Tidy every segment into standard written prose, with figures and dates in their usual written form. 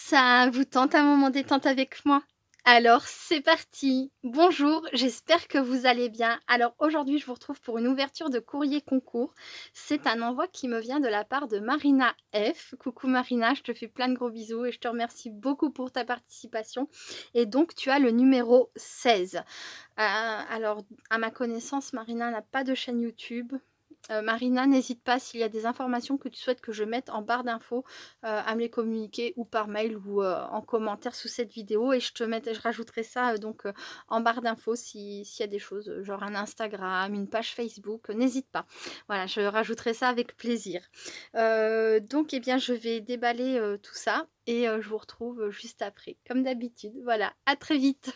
Ça vous tente un moment détente avec moi? Alors c'est parti! Bonjour, j'espère que vous allez bien. Alors aujourd'hui, je vous retrouve pour une ouverture de courrier concours. C'est un envoi qui me vient de la part de Marina F. Coucou Marina, je te fais plein de gros bisous et je te remercie beaucoup pour ta participation. Et donc tu as le numéro 16. Alors à ma connaissance, Marina n'a pas de chaîne YouTube. Marina, n'hésite pas s'il y a des informations que tu souhaites que je mette en barre d'infos, à me les communiquer ou par mail ou en commentaire sous cette vidéo et je rajouterai ça, en barre d'infos s'il y a des choses, genre un Instagram, une page Facebook, n'hésite pas. Voilà, je rajouterai ça avec plaisir. Donc eh bien, je vais déballer, tout ça et je vous retrouve, juste après, comme d'habitude. Voilà, à très vite!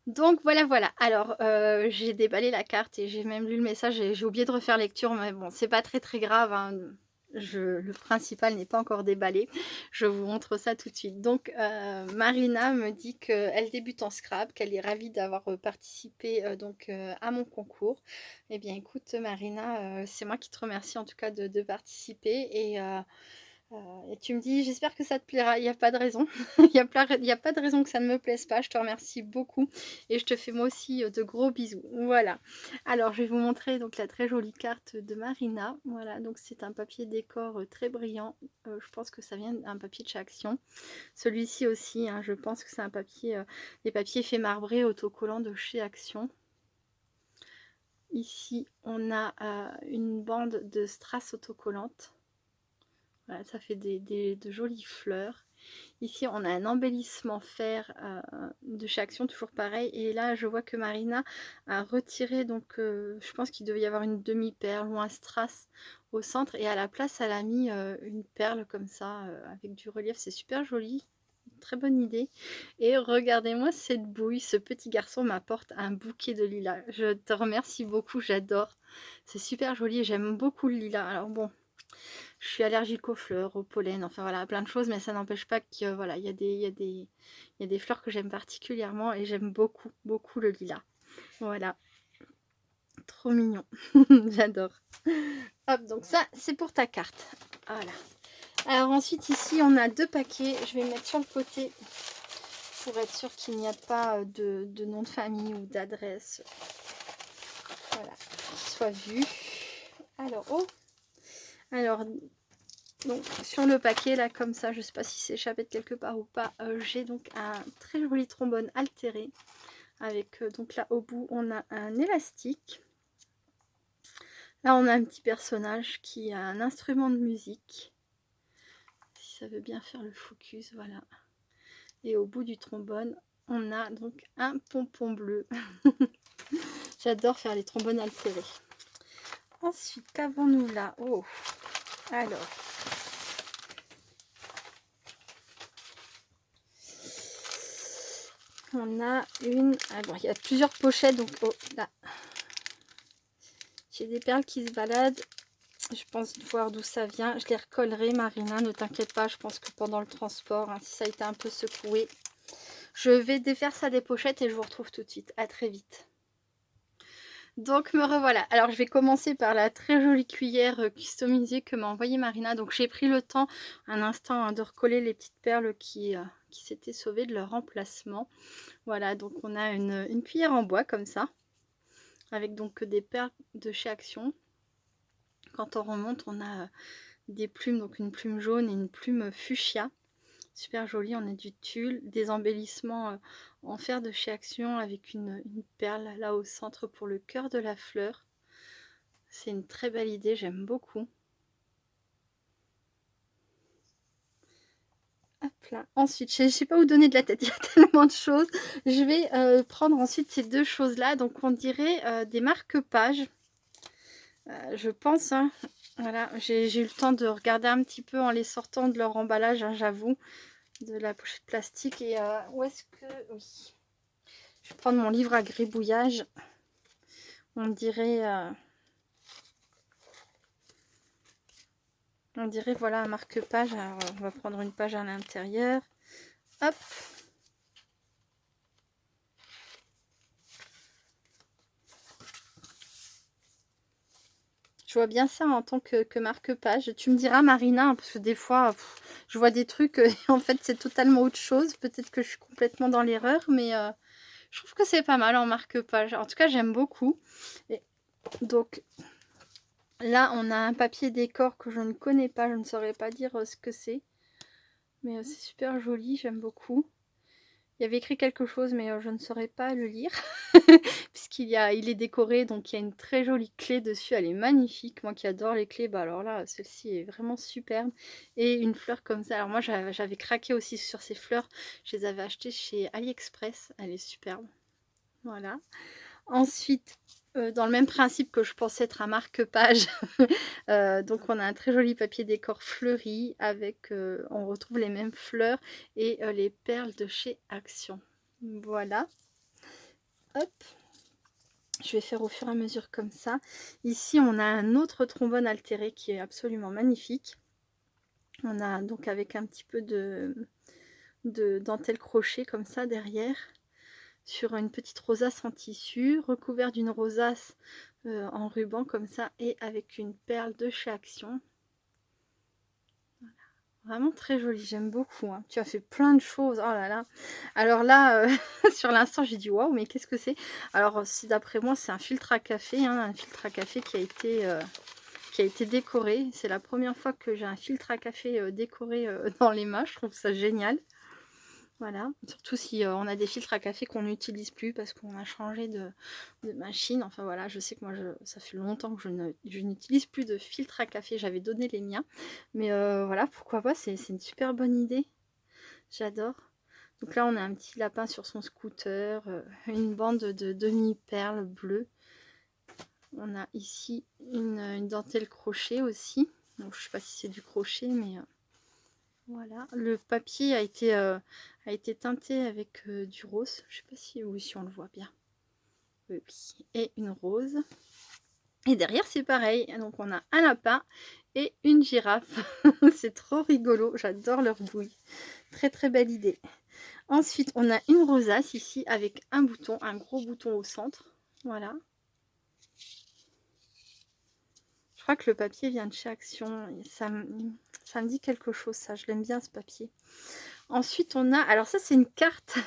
Donc voilà, voilà. Alors, j'ai déballé la carte et j'ai même lu le message et j'ai oublié de refaire lecture, mais bon, c'est pas très, très grave, hein. Le principal n'est pas encore déballé. Je vous montre ça tout de suite. Donc, Marina me dit qu'elle débute en Scrabble, qu'elle est ravie d'avoir, participé, à mon concours. Eh bien écoute Marina, c'est moi qui te remercie en tout cas de participer et tu me dis: «J'espère que ça te plaira». Il y a pas de raison. Il y a pas de raison que ça ne me plaise pas. Je te remercie beaucoup et je te fais moi aussi, de gros bisous. Voilà. Alors je vais vous montrer donc la très jolie carte de Marina. Voilà, donc c'est un papier décor, très brillant. Je pense que ça vient d'un papier de chez Action. Celui-ci aussi, hein, je pense que c'est un papier, des papiers faits marbrés autocollants de chez Action. Ici, on a, une bande de strass autocollante. Voilà, ça fait de jolies fleurs. Ici, on a un embellissement fer de chez Action, toujours pareil. Et là, je vois que Marina a retiré, donc je pense qu'il devait y avoir une demi-perle ou un strass au centre. Et à la place, elle a mis une perle comme ça, avec du relief. C'est super joli. Très bonne idée. Et regardez-moi cette bouille. Ce petit garçon m'apporte un bouquet de lilas. Je te remercie beaucoup, j'adore. C'est super joli. J'aime beaucoup le lilas. Alors bon, je suis allergique aux fleurs, au pollen, enfin voilà, plein de choses, mais ça n'empêche pas que voilà, il y a des fleurs que j'aime particulièrement et j'aime beaucoup, beaucoup le lilas. Voilà, trop mignon, j'adore. Hop, donc ça, c'est pour ta carte. Voilà. Alors ensuite, ici, on a deux paquets. Je vais mettre sur le côté pour être sûr qu'il n'y a pas de nom de famille ou d'adresse. Voilà, qui soit vu. Alors, oh, alors donc sur le paquet là comme ça, je sais pas si c'est échappé de quelque part ou pas, j'ai donc un très joli trombone altéré avec donc là au bout on a un élastique. Là on a un petit personnage qui a un instrument de musique, si ça veut bien faire le focus, voilà. Et au bout du trombone on a donc un pompon bleu. J'adore faire les trombones altérés. Ensuite, qu'avons-nous là? Oh, alors on a une... Alors, il y a plusieurs pochettes, donc oh, là, j'ai des perles qui se baladent. Je pense voir d'où ça vient. Je les recollerai, Marina, ne t'inquiète pas. Je pense que pendant le transport, hein, si ça a été un peu secoué. Je vais défaire ça des pochettes et je vous retrouve tout de suite. À très vite. Donc me revoilà. Alors je vais commencer par la très jolie cuillère customisée que m'a envoyée Marina. Donc j'ai pris le temps un instant hein, de recoller les petites perles qui s'étaient sauvées de leur emplacement. Voilà, donc on a une cuillère en bois comme ça, avec donc des perles de chez Action. Quand on remonte, on a des plumes, donc une plume jaune et une plume fuchsia. Super jolie, on a du tulle, des embellissements en fer de chez Action avec une perle là au centre pour le cœur de la fleur. C'est une très belle idée, j'aime beaucoup. Hop là. Ensuite, je ne sais pas où donner de la tête, il y a tellement de choses. Je vais prendre ensuite ces deux choses-là. Donc on dirait des marque-pages. Je pense, hein. Voilà, j'ai eu le temps de regarder un petit peu en les sortant de leur emballage, hein, j'avoue, de la pochette plastique. Et où est-ce que... Oui. Je vais prendre mon livre à gribouillage. On dirait voilà un marque-page. Alors on va prendre une page à l'intérieur. Hop. Je vois bien ça en tant que marque-page. Tu me diras, Marina, hein, parce que des fois, je vois des trucs, et en fait, c'est totalement autre chose. Peut-être que je suis complètement dans l'erreur, mais je trouve que c'est pas mal en marque-page. En tout cas, j'aime beaucoup. Et donc, là, on a un papier décor que je ne connais pas. Je ne saurais pas dire ce que c'est. Mais c'est super joli, j'aime beaucoup. Il y avait écrit quelque chose, mais je ne saurais pas le lire. Puisqu'il il est décoré, donc il y a une très jolie clé dessus. Elle est magnifique. Moi qui adore les clés, bah alors là, celle-ci est vraiment superbe. Et une fleur comme ça. Alors moi, j'avais craqué aussi sur ces fleurs. Je les avais achetées chez AliExpress. Elle est superbe. Voilà. Ensuite, dans le même principe que je pensais être un marque-page, donc on a un très joli papier décor fleuri avec, on retrouve les mêmes fleurs et les perles de chez Action. Voilà. Hop. Je vais faire au fur et à mesure comme ça. Ici, on a un autre trombone altéré qui est absolument magnifique. On a donc avec un petit peu de dentelle crochet comme ça derrière, sur une petite rosace en tissu, recouvert d'une rosace en ruban comme ça, et avec une perle de chez Action. Voilà. Vraiment très joli, j'aime beaucoup. Hein. Tu as fait plein de choses, oh là là. Alors là, sur l'instant, j'ai dit waouh, mais qu'est-ce que c'est? Alors, si d'après moi, c'est un filtre à café, hein, un filtre à café qui a été décoré. C'est la première fois que j'ai un filtre à café décoré dans les mains, je trouve ça génial. Voilà, surtout si on a des filtres à café qu'on n'utilise plus parce qu'on a changé de machine. Enfin voilà, je sais que moi, ça fait longtemps que je n'utilise plus de filtre à café. J'avais donné les miens. Mais voilà, pourquoi pas, c'est une super bonne idée. J'adore. Donc là, on a un petit lapin sur son scooter, une bande de demi-perles bleues. On a ici une dentelle crochet aussi. Donc, je ne sais pas si c'est du crochet, mais... Voilà, le papier a été teinté avec du rose. Je sais pas si, oui, si on le voit bien. Oui, oui. Et une rose. Et derrière, c'est pareil. Donc, on a un lapin et une girafe. C'est trop rigolo. J'adore leur bouille. Très, très belle idée. Ensuite, on a une rosace ici avec un bouton, un gros bouton au centre. Voilà. Je crois que le papier vient de chez Action. Ça me dit quelque chose, ça. Je l'aime bien, ce papier. Ensuite, on a... Alors ça, c'est une carte.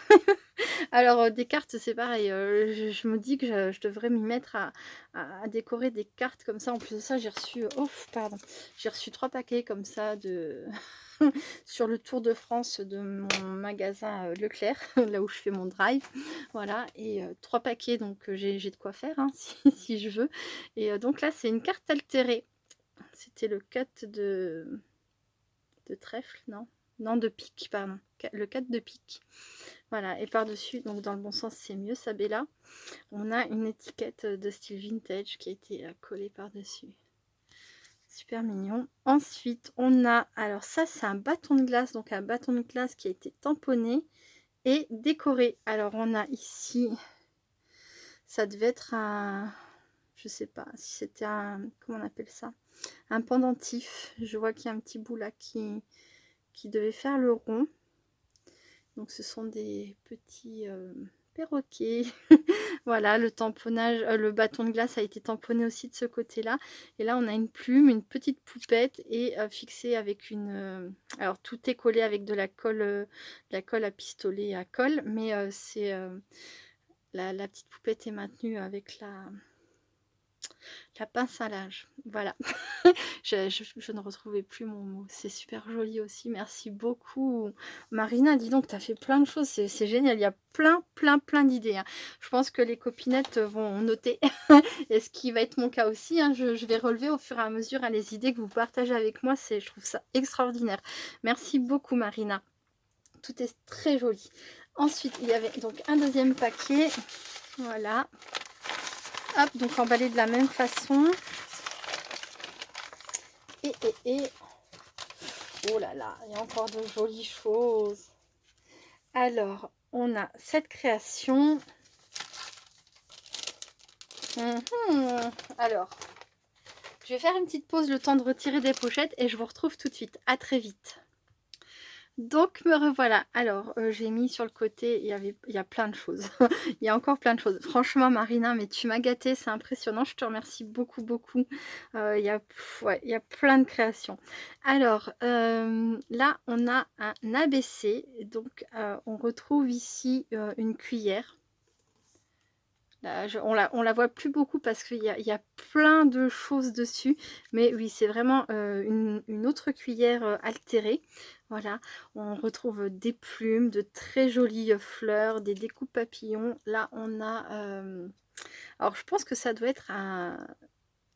Alors, des cartes, c'est pareil. Je me dis que je devrais m'y mettre à décorer des cartes comme ça. En plus de ça, j'ai reçu... Oh, pardon. J'ai reçu 3 paquets comme ça de... sur le Tour de France de mon magasin Leclerc, là où je fais mon drive. Voilà. Et 3 paquets, donc j'ai de quoi faire, hein, si je veux. Et donc là, c'est une carte altérée. C'était le 4 de trèfle, non? Non, de pique, pardon. Le 4 de pique. Voilà, et par-dessus, donc dans le bon sens, c'est mieux, Sabella. On a une étiquette de style vintage qui a été collée par-dessus. Super mignon. Ensuite, on a, alors ça, c'est un bâton de glace, donc un bâton de glace qui a été tamponné et décoré. Alors, on a ici, ça devait être un, je sais pas si c'était un, comment on appelle ça? Un pendentif. Je vois qu'il y a un petit bout là qui devait faire le rond. Donc ce sont des petits perroquets. Voilà, le tamponnage, le bâton de glace a été tamponné aussi de ce côté-là. Et là, on a une plume, une petite poupette et fixée avec une... alors, tout est collé avec de la colle à pistolet à colle. Mais c'est la petite poupette est maintenue avec la pince à linge. Voilà. Je ne retrouvais plus mon mot. C'est super joli aussi. Merci beaucoup. Marina, dis donc, tu as fait plein de choses. C'est génial. Il y a plein d'idées. Hein. Je pense que les copinettes vont noter. Et ce qui va être mon cas aussi. Hein. Je vais relever au fur et à mesure les idées que vous partagez avec moi. Je trouve ça extraordinaire. Merci beaucoup, Marina. Tout est très joli. Ensuite, il y avait donc un deuxième paquet. Voilà. Hop, donc emballé de la même façon. Et oh là là, il y a encore de jolies choses. Alors, on a cette création. Alors, je vais faire une petite pause, le temps de retirer des pochettes et je vous retrouve tout de suite. À très vite. Donc me revoilà. Alors, j'ai mis sur le côté, il y a plein de choses. Il y a encore plein de choses. Franchement Marina, mais tu m'as gâtée, c'est impressionnant. Je te remercie beaucoup, beaucoup. Il y a ouais, il y a plein de créations. Alors, là, on a un ABC. Donc, on retrouve ici, une cuillère. Là, on la voit plus beaucoup parce qu'il y a plein de choses dessus. Mais oui, c'est vraiment une autre cuillère altérée. Voilà, on retrouve des plumes, de très jolies fleurs, des découpes papillons. Là, on a... alors, je pense que ça doit être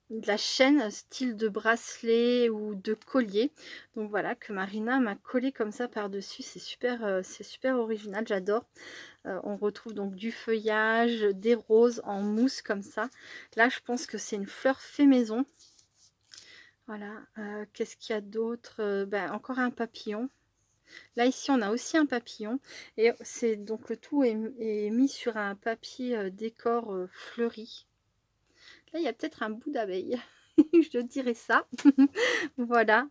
de la chaîne style de bracelet ou de collier. Donc voilà, que Marina m'a collé comme ça par-dessus. C'est super original, j'adore. On retrouve donc du feuillage, des roses en mousse comme ça. Là, je pense que c'est une fleur fait maison. Voilà. Qu'est-ce qu'il y a d'autre? Ben, encore un papillon. Là, ici, on a aussi un papillon. Et c'est donc le tout est mis sur un papier décor fleuri. Là, il y a peut-être un bout d'abeille. Je dirais ça. Voilà.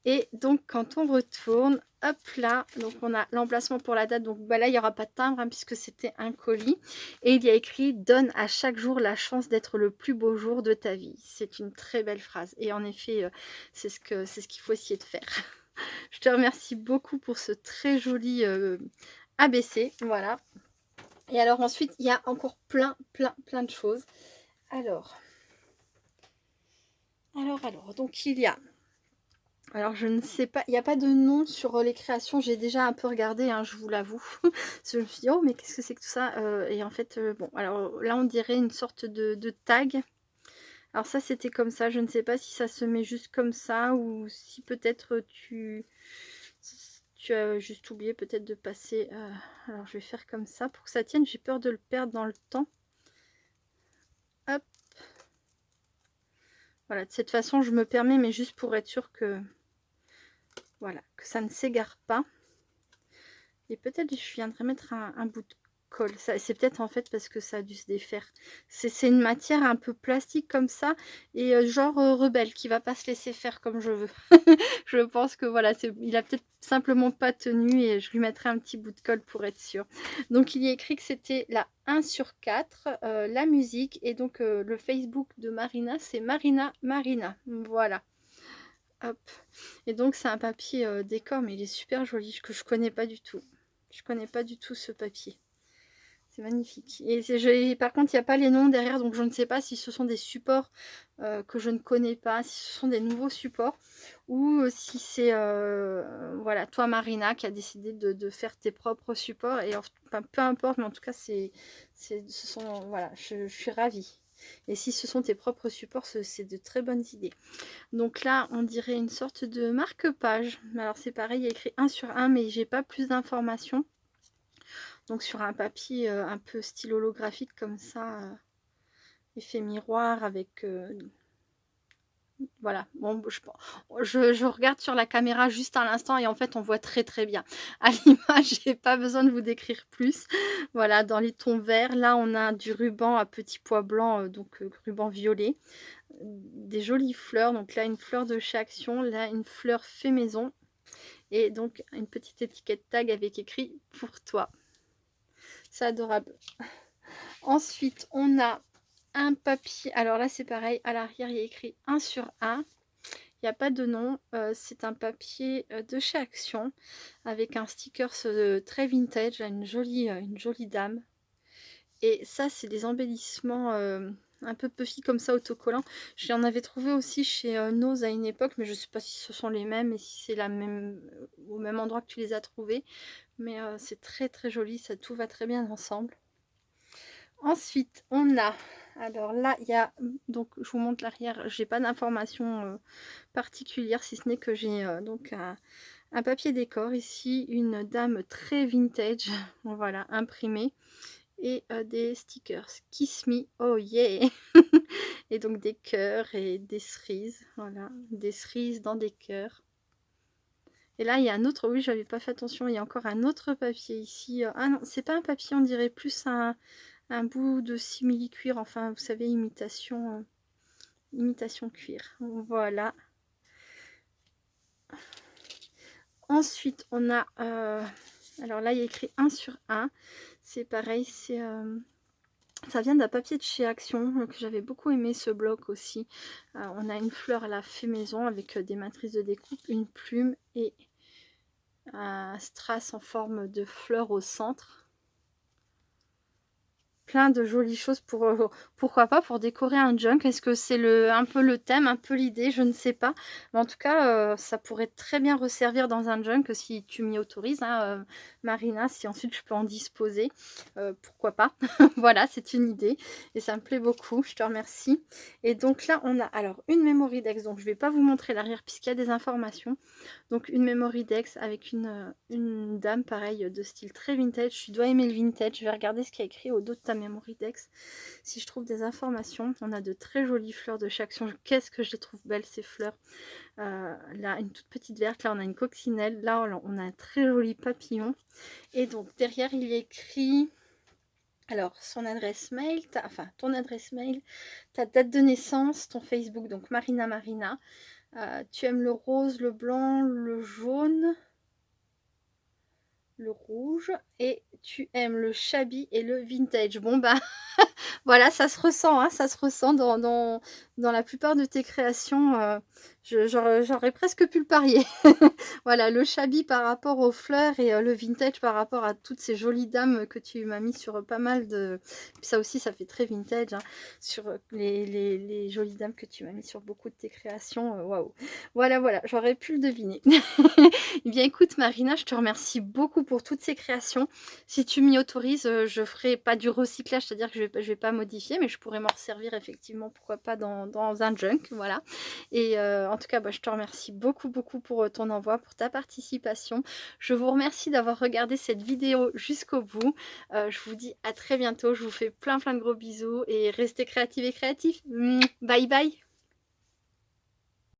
Et donc, quand on retourne, hop là, donc on a l'emplacement pour la date. Donc bah là, il n'y aura pas de timbre hein, puisque c'était un colis. Et il y a écrit: donne à chaque jour la chance d'être le plus beau jour de ta vie. C'est une très belle phrase. Et en effet, c'est ce qu'il faut essayer de faire. Je te remercie beaucoup pour ce très joli ABC. Voilà. Et alors ensuite, il y a encore plein de choses. Alors, donc il y a... Alors je ne sais pas, il n'y a pas de nom sur les créations, j'ai déjà un peu regardé, hein, je vous l'avoue. Je me suis dit, oh mais qu'est-ce que c'est que tout ça et en fait, bon, alors là on dirait une sorte de tag. Alors ça c'était comme ça, je ne sais pas si ça se met juste comme ça ou si peut-être tu as juste oublié peut-être de passer... alors je vais faire comme ça pour que ça tienne, j'ai peur de le perdre dans le temps. Hop. Voilà, de cette façon je me permets, mais juste pour être sûr que... Voilà, que ça ne s'égare pas. Et peut-être je viendrai mettre un bout de colle. C'est peut-être en fait parce que ça a dû se défaire. C'est une matière un peu plastique comme ça. Et genre rebelle qui va pas se laisser faire comme je veux. Je pense que voilà, il a peut-être simplement pas tenu. Et je lui mettrai un petit bout de colle pour être sûr. Donc il y a écrit que c'était la 1/4. La musique. Et donc le Facebook de Marina, c'est Marina. Voilà. Hop. Et donc c'est un papier décor, mais il est super joli, que je connais pas du tout. Je connais pas du tout ce papier. C'est magnifique. Et par contre, il n'y a pas les noms derrière, donc je ne sais pas si ce sont des supports que je ne connais pas, si ce sont des nouveaux supports, ou si c'est voilà, toi Marina qui a décidé de faire tes propres supports. Et enfin, peu importe, mais en tout cas, voilà, je suis ravie. Et si ce sont tes propres supports, c'est de très bonnes idées. Donc là, on dirait une sorte de marque-page. Alors c'est pareil, il y a écrit 1/1, mais j'ai pas plus d'informations. Donc sur un papier un peu style holographique comme ça, effet miroir avec... voilà, bon, je regarde sur la caméra juste à l'instant et en fait on voit très bien. À l'image, j'ai pas besoin de vous décrire plus. Voilà, dans les tons verts, là on a du ruban à petits pois blancs, donc ruban violet. Des jolies fleurs, donc là une fleur de chez Action, là une fleur fait maison. Et donc une petite étiquette tag avec écrit pour toi. C'est adorable. Ensuite, on a un papier. Alors là, c'est pareil. À l'arrière, il y a écrit 1/1. Il n'y a pas de nom. C'est un papier de chez Action avec un sticker très vintage. Une jolie dame. Et ça, c'est des embellissements un peu puffy comme ça, autocollants. J'en avais trouvé aussi chez Nose à une époque, mais je ne sais pas si ce sont les mêmes et si c'est au même endroit que tu les as trouvés. Mais c'est très joli, ça tout va très bien ensemble. Ensuite, on a... Alors là, il y a... Donc, je vous montre l'arrière. J'ai pas d'informations particulières, si ce n'est que j'ai donc un papier décor. Ici, une dame très vintage. Voilà, imprimée. Et des stickers. Kiss me, oh yeah. Et donc des cœurs et des cerises. Voilà, des cerises dans des cœurs. Et là, il y a un autre, oui, j'avais pas fait attention, il y a encore un autre papier ici. Ah non, c'est pas un papier, on dirait plus un bout de simili-cuir, enfin, vous savez, imitation cuir. Voilà. Ensuite, on a... alors là, il y a écrit 1 sur 1. C'est pareil, c'est... ça vient d'un papier de chez Action, que j'avais beaucoup aimé ce bloc aussi. On a une fleur à la fait maison avec des matrices de découpe, une plume et un strass en forme de fleur au centre. Plein de jolies choses pour pourquoi pas pour décorer un junk. Est-ce que c'est un peu le thème, un peu l'idée, je ne sais pas, mais en tout cas ça pourrait très bien resservir dans un junk si tu m'y autorises, hein, Marina, si ensuite je peux en disposer, pourquoi pas. Voilà, c'est une idée et ça me plaît beaucoup, je te remercie. Et donc là on a alors une memory dex, donc je vais pas vous montrer l'arrière puisqu'il y a des informations. Donc une memory dex avec une dame pareil de style très vintage. Tu dois aimer le vintage. Je vais regarder ce qu'il y a écrit au dos de ta memory dex. Si je trouve des informations. On a de très jolies fleurs de chaque action. Qu'est-ce que je les trouve belles ces fleurs. Là une toute petite verte. Là on a une coccinelle. Là on a un très joli papillon. Et donc derrière il y a écrit... Alors, son adresse mail, ton adresse mail, ta date de naissance, ton Facebook, donc Marina Marina. Tu aimes le rose, le blanc, le jaune, le rouge et tu aimes le shabby et le vintage. Bon bah voilà, ça se ressent, hein, ça se ressent dans la plupart de tes créations. J'aurais presque pu le parier. Voilà, le shabby par rapport aux fleurs et le vintage par rapport à toutes ces jolies dames que tu m'as mis sur pas mal de... Puis ça aussi, ça fait très vintage, hein, sur les jolies dames que tu m'as mis sur beaucoup de tes créations. Waouh. Voilà, voilà, j'aurais pu le deviner. Eh bien, écoute, Marina, je te remercie beaucoup pour toutes ces créations. Si tu m'y autorises, je ferai pas du recyclage, c'est-à-dire que je vais pas modifier, mais je pourrais m'en servir effectivement, pourquoi pas, dans un junk, voilà. Et en tout cas, bah, je te remercie beaucoup, beaucoup pour ton envoi, pour ta participation. Je vous remercie d'avoir regardé cette vidéo jusqu'au bout. Je vous dis à très bientôt. Je vous fais plein, plein de gros bisous et restez créatives et créatifs. Bye, bye!